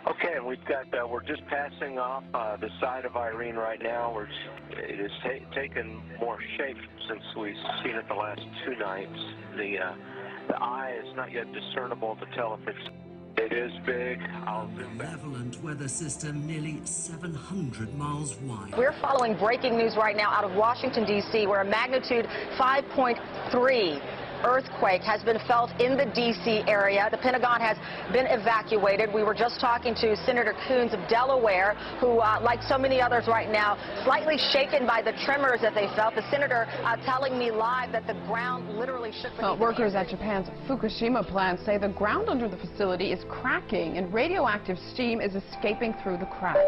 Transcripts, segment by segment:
Okay, and we're just passing off the side of Irene right now. It has taken more shape since we've seen it the last 2 nights. The eye is not yet discernible to tell if it is big. I'll zoom back. Malevolent weather system nearly 700 miles wide. We're following breaking news right now out of Washington, D.C., where a magnitude 5.3 earthquake has been felt in the D.C. area. The Pentagon has been evacuated. We were just talking to Senator Coons of Delaware, who, like so many others right now, slightly shaken by the tremors that they felt. The senator telling me live that the ground literally shook. Workers at Japan's Fukushima plant say the ground under the facility is cracking and radioactive steam is escaping through the cracks.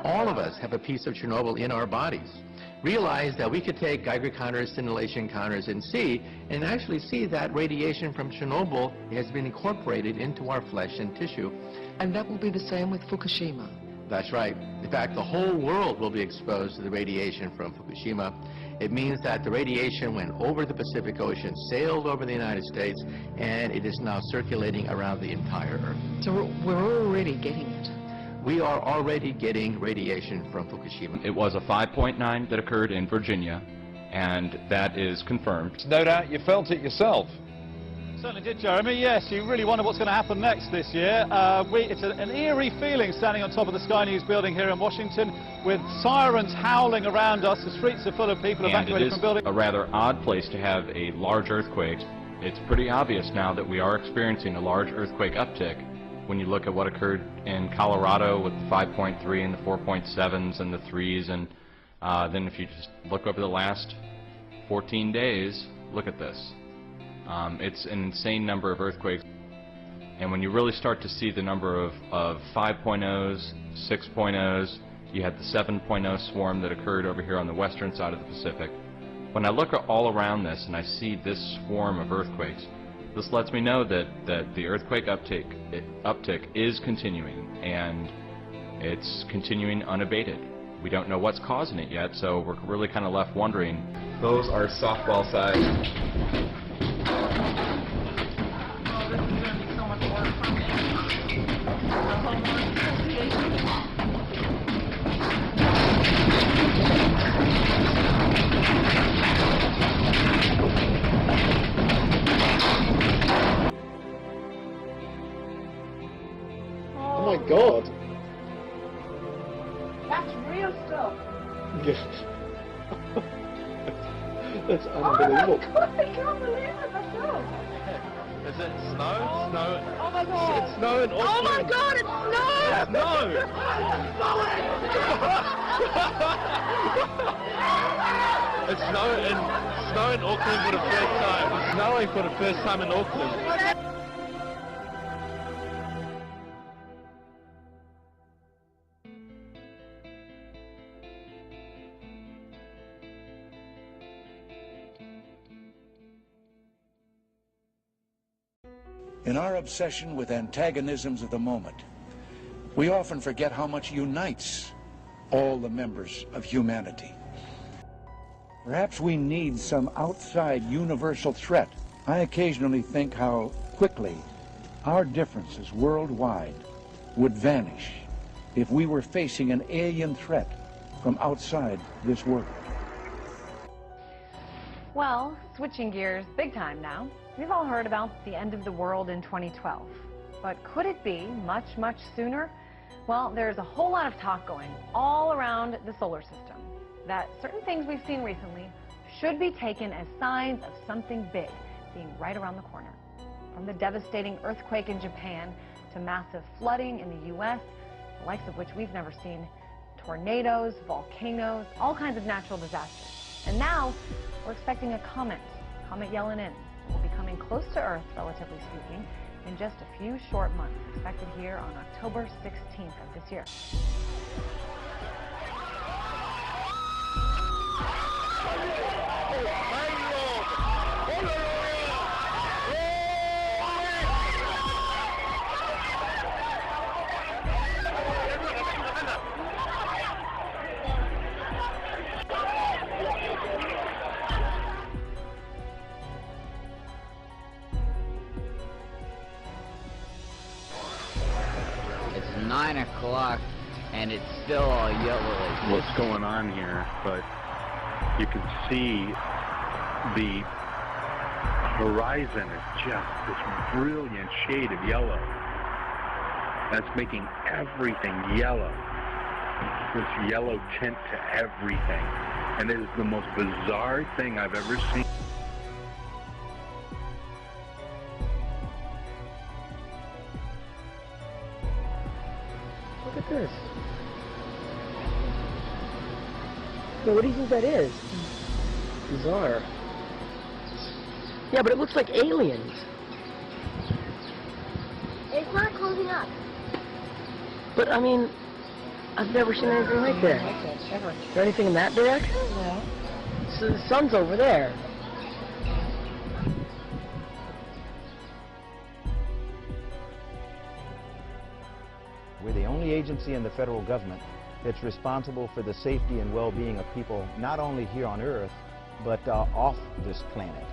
All of us have a piece of Chernobyl in our bodies. Realize that we could take Geiger counters, scintillation counters, and actually see that radiation from Chernobyl has been incorporated into our flesh and tissue. And that will be the same with Fukushima. That's right. In fact, the whole world will be exposed to the radiation from Fukushima. It means that the radiation went over the Pacific Ocean, sailed over the United States, and it is now circulating around the entire Earth. So we're already getting it. We are already getting radiation from Fukushima. It was a 5.9 that occurred in Virginia, and that is confirmed. No doubt you felt it yourself. Certainly did, Jeremy. Yes, you really wonder what's going to happen next this year. It's an eerie feeling standing on top of the Sky News building here in Washington with sirens howling around us. The streets are full of people evacuated from buildings. A rather odd place to have a large earthquake. It's pretty obvious now that we are experiencing a large earthquake uptick. When you look at what occurred in Colorado with the 5.3 and the 4.7s and the 3s, and then if you just look over the last 14 days, look at this. It's an insane number of earthquakes. And when you really start to see the number of 5.0s, 6.0s, you had the 7.0 swarm that occurred over here on the western side of the Pacific. When I look all around this and I see this swarm of earthquakes, this lets me know that the earthquake uptick is continuing, and it's continuing unabated. We don't know what's causing it yet, so we're really kind of left wondering. Those are softball size. Oh, this is going to be so much work for me. Oh my God. That's real stuff. Yes. That's unbelievable. Oh my God, I can't believe it myself. Is it snow? Oh, Snow. Oh my God. It's snow in Auckland. Oh my God, it's snow. No. It's snow in Auckland for the first time. It's snowing for the first time in Auckland. In our obsession with antagonisms of the moment, we often forget how much unites all the members of humanity. Perhaps we need some outside universal threat. I occasionally think how quickly our differences worldwide would vanish if we were facing an alien threat from outside this world. Well, switching gears big time now. We've all heard about the end of the world in 2012. But could it be much, much sooner? Well, there's a whole lot of talk going all around the solar system that certain things we've seen recently should be taken as signs of something big being right around the corner. From the devastating earthquake in Japan to massive flooding in the U.S., the likes of which we've never seen, tornadoes, volcanoes, all kinds of natural disasters. And now we're expecting a comet Yellen-in. Will be coming close to Earth, relatively speaking, in just a few short months, expected here on October 16th of this year. 9 o'clock and it's still all yellow. What's going on here, but you can see the horizon is just this brilliant shade of yellow. That's making everything yellow. This yellow tint to everything. And it is the most bizarre thing I've ever seen. Look at this. Yeah, what do you think that is? Bizarre. Yeah, but it looks like aliens. It's not closing up. But, I mean, I've never seen anything like that. Ever. Is there anything in that direction? No. So the sun's over there. We're the only agency in the federal government that's responsible for the safety and well-being of people, not only here on Earth, but off this planet.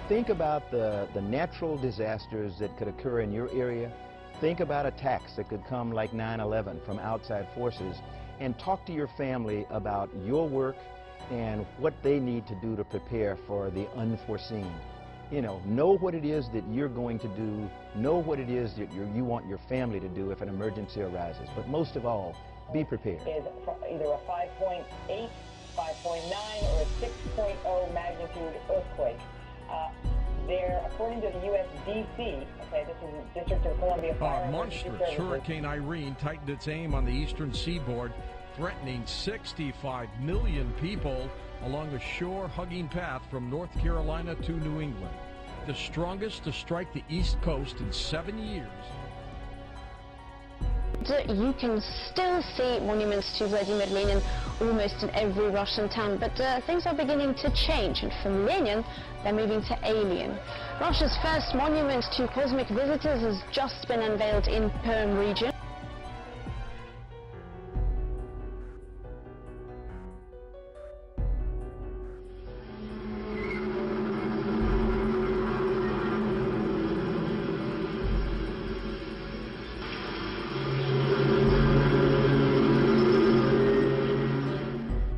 Think about the natural disasters that could occur in your area. Think about attacks that could come like 9/11 from outside forces, and talk to your family about your work and what they need to do to prepare for the unforeseen. You know what it is that you're going to do, know what it is that you want your family to do if an emergency arises, but most of all, be prepared. Is either a 5.8, 5.9, or a 6.0 magnitude earthquake. There, according to the USDC, okay, this is the District of Columbia Fire. Monstrous Hurricane Irene tightened its aim on the eastern seaboard, threatening 65 million people along a shore-hugging path from North Carolina to New England. The strongest to strike the East Coast in 7 years. You can still see monuments to Vladimir Lenin almost in every Russian town, but things are beginning to change, and from Lenin they're moving to alien. Russia's first monument to cosmic visitors has just been unveiled in Perm region.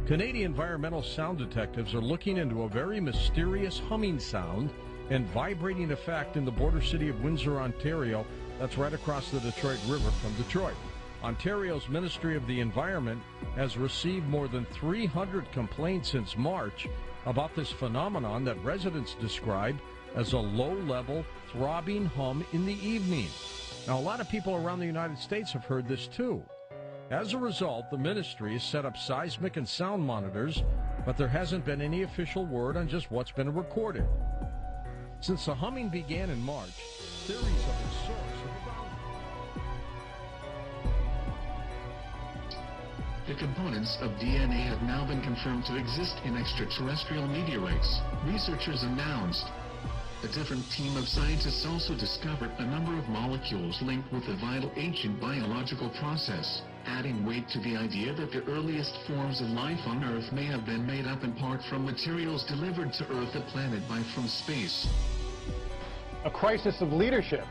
Canadian environmental sound detectives are looking into a very mysterious humming sound and vibrating effect in the border city of Windsor, Ontario. That's right across the Detroit River from Detroit. Ontario's Ministry of the Environment has received more than 300 complaints since March about this phenomenon that residents describe as a low-level, throbbing hum in the evening. Now, a lot of people around the United States have heard this too. As a result, the ministry has set up seismic and sound monitors, but there hasn't been any official word on just what's been recorded. Since the humming began in March, theories of its source have abounded. The components of DNA have now been confirmed to exist in extraterrestrial meteorites. Researchers announced a different team of scientists also discovered a number of molecules linked with a vital ancient biological process, adding weight to the idea that the earliest forms of life on Earth may have been made up in part from materials delivered to Earth, the planet, from space. A crisis of leadership.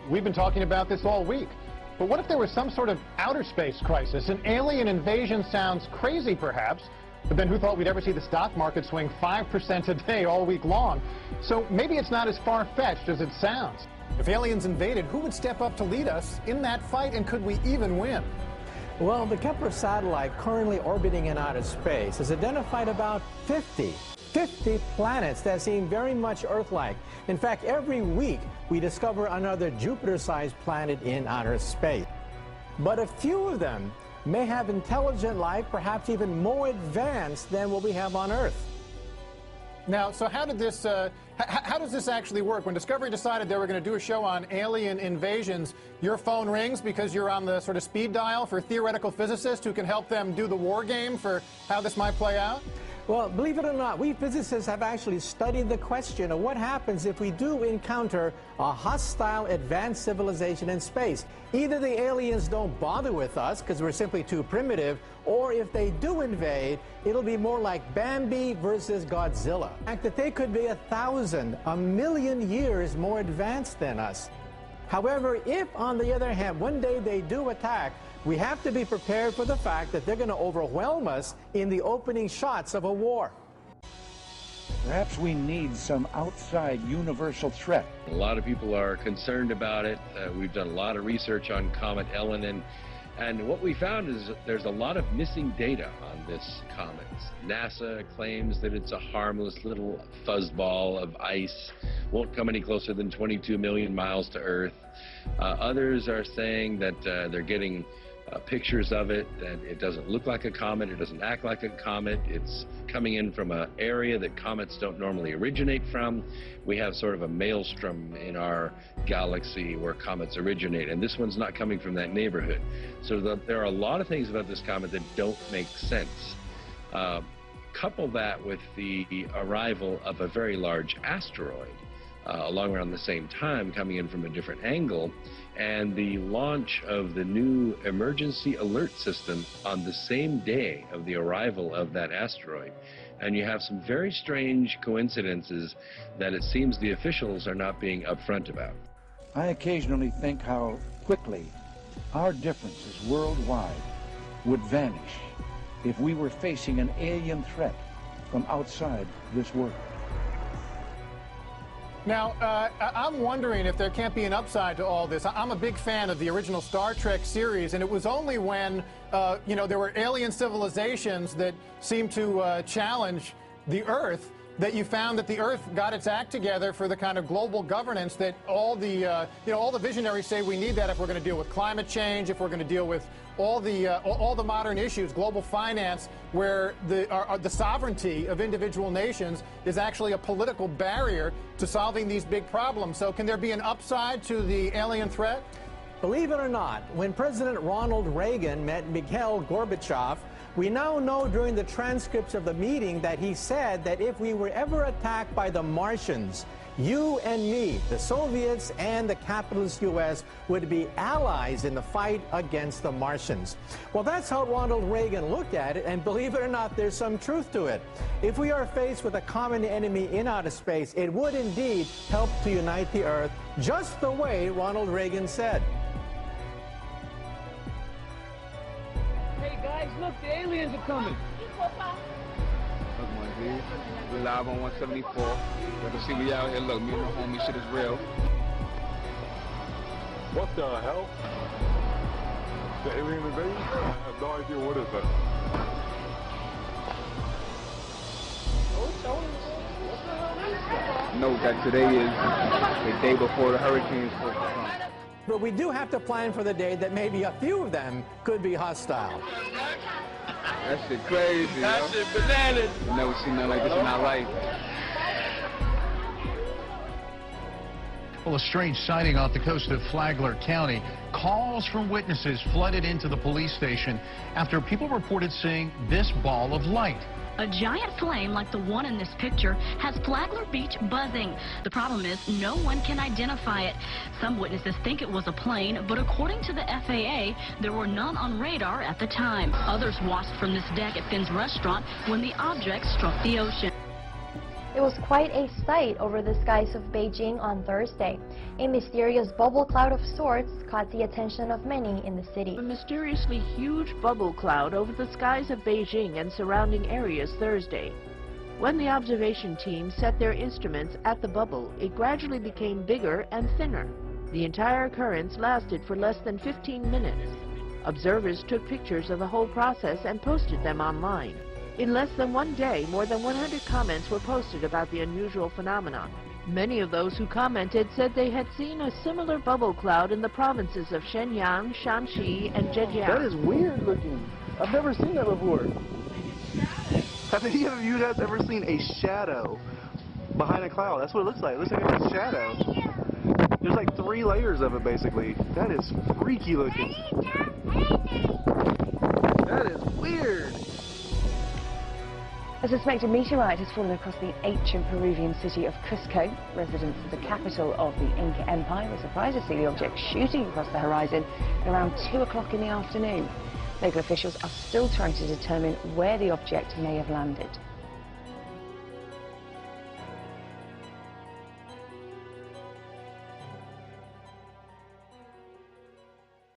We've been talking about this all week. But what if there was some sort of outer space crisis? An alien invasion sounds crazy, perhaps, but then who thought we'd ever see the stock market swing 5% a day all week long? So maybe it's not as far-fetched as it sounds. If aliens invaded, who would step up to lead us in that fight, and could we even win? Well, the Kepler satellite currently orbiting in outer space has identified about 50 planets that seem very much Earth-like. In fact, every week we discover another Jupiter-sized planet in outer space. But a few of them may have intelligent life, perhaps even more advanced than what we have on Earth. Now, so how does this actually work? When Discovery decided they were going to do a show on alien invasions, your phone rings because you're on the sort of speed dial for theoretical physicists who can help them do the war game for how this might play out? Well, believe it or not, we physicists have actually studied the question of what happens if we do encounter a hostile advanced civilization in space. Either the aliens don't bother with us because we're simply too primitive, or if they do invade, it'll be more like Bambi versus Godzilla. The fact that they could be 1,000, 1,000,000 years more advanced than us. However, if, on the other hand, one day they do attack, we have to be prepared for the fact that they're going to overwhelm us in the opening shots of a war. Perhaps we need some outside universal threat. A lot of people are concerned about it. We've done a lot of research on Comet Elenin, and what we found is there's a lot of missing data on this comet. NASA claims that it's a harmless little fuzzball of ice, won't come any closer than 22 million miles to Earth. Others are saying that they're getting pictures of it, that it doesn't look like a comet, it doesn't act like a comet, it's coming in from an area that comets don't normally originate from. We have sort of a maelstrom in our galaxy where comets originate, and this one's not coming from that neighborhood. So there are a lot of things about this comet that don't make sense. Couple that with the arrival of a very large asteroid along around the same time, coming in from a different angle, and the launch of the new emergency alert system on the same day of the arrival of that asteroid. And you have some very strange coincidences that it seems the officials are not being upfront about. I occasionally think how quickly our differences worldwide would vanish if we were facing an alien threat from outside this world. Now, I'm wondering if there can't be an upside to all this. I'm a big fan of the original Star Trek series, and it was only when, you know, there were alien civilizations that seemed to challenge the Earth that you found that the Earth got its act together for the kind of global governance that all the, you know, all the visionaries say we need that if we're going to deal with climate change, if we're going to deal with all the modern issues, global finance, where the sovereignty of individual nations is actually a political barrier to solving these big problems. So can there be an upside to the alien threat? Believe it or not, when President Ronald Reagan met Mikhail Gorbachev, we now know during the transcripts of the meeting that he said that if we were ever attacked by the Martians, you and me, the Soviets and the capitalist U.S., would be allies in the fight against the Martians. Well, that's how Ronald Reagan looked at it, and believe it or not, there's some truth to it. If we are faced with a common enemy in outer space, it would indeed help to unite the Earth, just the way Ronald Reagan said. Hey guys, look, the aliens are coming. Look, my dude. We're live on 174. You can see we out here. Look, me and the homie, shit is real. What the hell? The alien invasion? I have no idea what is that. Note that today is the day before the hurricane's supposed to come. But we do have to plan for the day that maybe a few of them could be hostile. That shit crazy, That shit bananas. I've never seen nothing like this in my life. Well, a strange sighting off the coast of Flagler County. Calls from witnesses flooded into the police station after people reported seeing this ball of light. A giant flame like the one in this picture has Flagler Beach buzzing. The problem is no one can identify it. Some witnesses think it was a plane, but according to the FAA, there were none on radar at the time. Others watched from this deck at Finn's restaurant when the object struck the ocean. It was quite a sight over the skies of Beijing on Thursday. A mysterious bubble cloud of sorts caught the attention of many in the city. A mysteriously huge bubble cloud over the skies of Beijing and surrounding areas Thursday. When the observation team set their instruments at the bubble, it gradually became bigger and thinner. The entire occurrence lasted for less than 15 minutes. Observers took pictures of the whole process and posted them online. In less than one day, more than 100 comments were posted about the unusual phenomenon. Many of those who commented said they had seen a similar bubble cloud in the provinces of Shenyang, Shanxi, and Zhejiang. That is weird looking. I've never seen that before. Have any of you guys ever seen a shadow behind a cloud? That's what it looks like. It looks like it's a shadow. There's like 3 layers of it, basically. That is freaky looking. That is weird. A suspected meteorite has fallen across the ancient Peruvian city of Cusco. Residents of the capital of the Inca Empire were surprised to see the object shooting across the horizon at around 2 o'clock in the afternoon. Local officials are still trying to determine where the object may have landed.